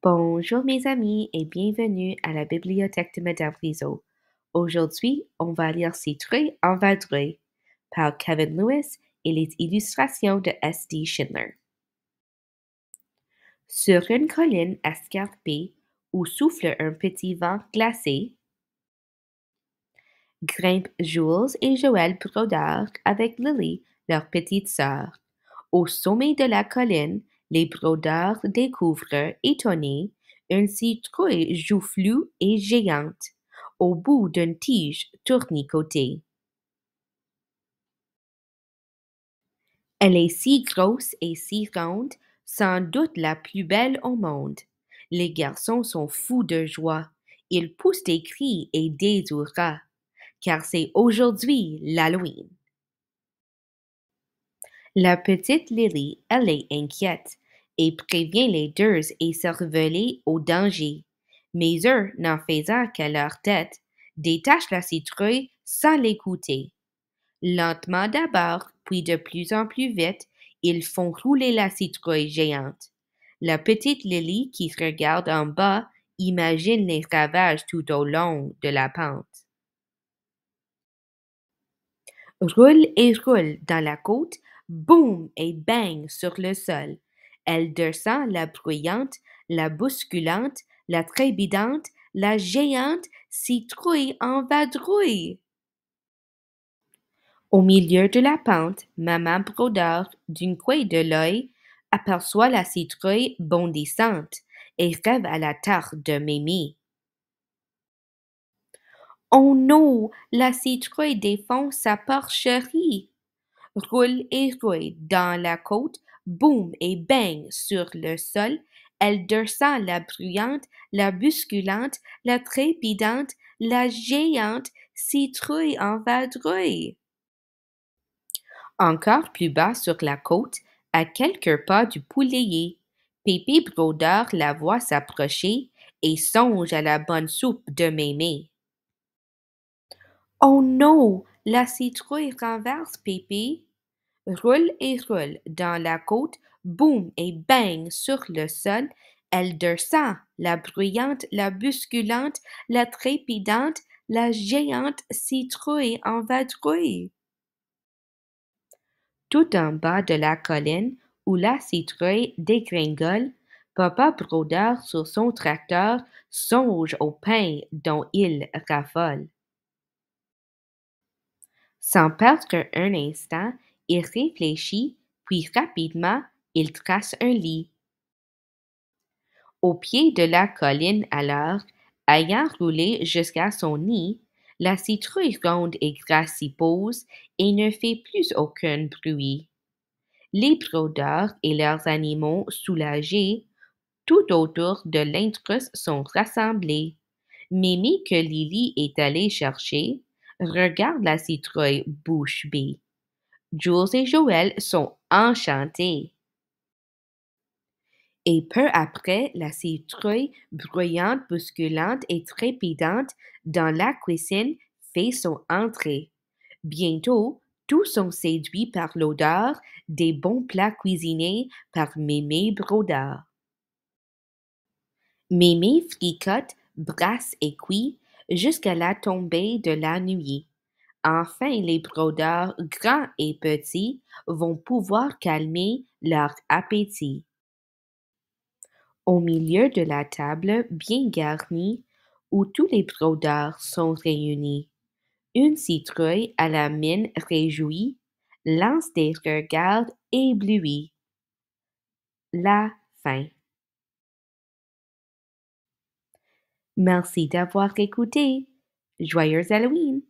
Bonjour mes amis et bienvenue à la bibliothèque de Madame Rizzo. Aujourd'hui, on va lire Citrouille en vadrouille par Kevin Lewis et les illustrations de S.D. Schindler. Sur une colline escarpée où souffle un petit vent glacé, grimpent Jules et Joël Brodeur avec Lily, leur petite sœur. Au sommet de la colline, les Brodeurs découvrent, étonnés, une citrouille joufflue et géante, au bout d'une tige tournicotée. Elle est si grosse et si ronde, sans doute la plus belle au monde. Les garçons sont fous de joie. Ils poussent des cris et des hurrahs, car c'est aujourd'hui l'Halloween. La petite Lily, elle est inquiète et prévient les deux écervelés au danger. Mais eux, n'en faisant qu'à leur tête, détachent la citrouille sans l'écouter. Lentement d'abord, puis de plus en plus vite, ils font rouler la citrouille géante. La petite Lily qui regarde en bas imagine les ravages tout au long de la pente. Roule et roule dans la côte, boum et bang sur le sol. Elle descend la bruyante, la bousculante, la trépidante, la géante citrouille en vadrouille. Au milieu de la pente, Maman Brodeur, d'un coin de l'œil, aperçoit la citrouille bondissante et rêve à la tare de Mémé. Oh non, la citrouille défonce sa porcherie. Roule et roule dans la côte, boum et bang sur le sol, elle descend la bruyante, la bousculante, la trépidante, la géante citrouille en vadrouille. Encore plus bas sur la côte, à quelques pas du poulailler, Pépé Brodeur la voit s'approcher et songe à la bonne soupe de Mémé. Oh non, la citrouille renverse Pépé. Roule et roule dans la côte, boum et bang sur le sol, elle descend, la bruyante, la bousculante, la trépidante, la géante citrouille en vadrouille. Tout en bas de la colline où la citrouille dégringole, Papa Brodeur sur son tracteur songe au pain dont il raffole. Sans perdre un instant, il réfléchit, puis rapidement, il trace un lit. Au pied de la colline alors, ayant roulé jusqu'à son nid, la citrouille ronde et grasse s'y pose et ne fait plus aucun bruit. Les brodeurs et leurs animaux soulagés, tout autour de l'intrus sont rassemblés. Mimi que Lily est allée chercher, regarde la citrouille bouche bée. Jules et Joël sont enchantés. Et peu après, la citrouille, bruyante, bousculante et trépidante, dans la cuisine, fait son entrée. Bientôt, tous sont séduits par l'odeur des bons plats cuisinés par Mémé Brodeur. Mémé fricote, brasse et cuit jusqu'à la tombée de la nuit. Enfin, les brodeurs, grands et petits, vont pouvoir calmer leur appétit. Au milieu de la table bien garnie, où tous les brodeurs sont réunis, une citrouille à la mine réjouie lance des regards éblouis. La fin. Merci d'avoir écouté. Joyeux Halloween!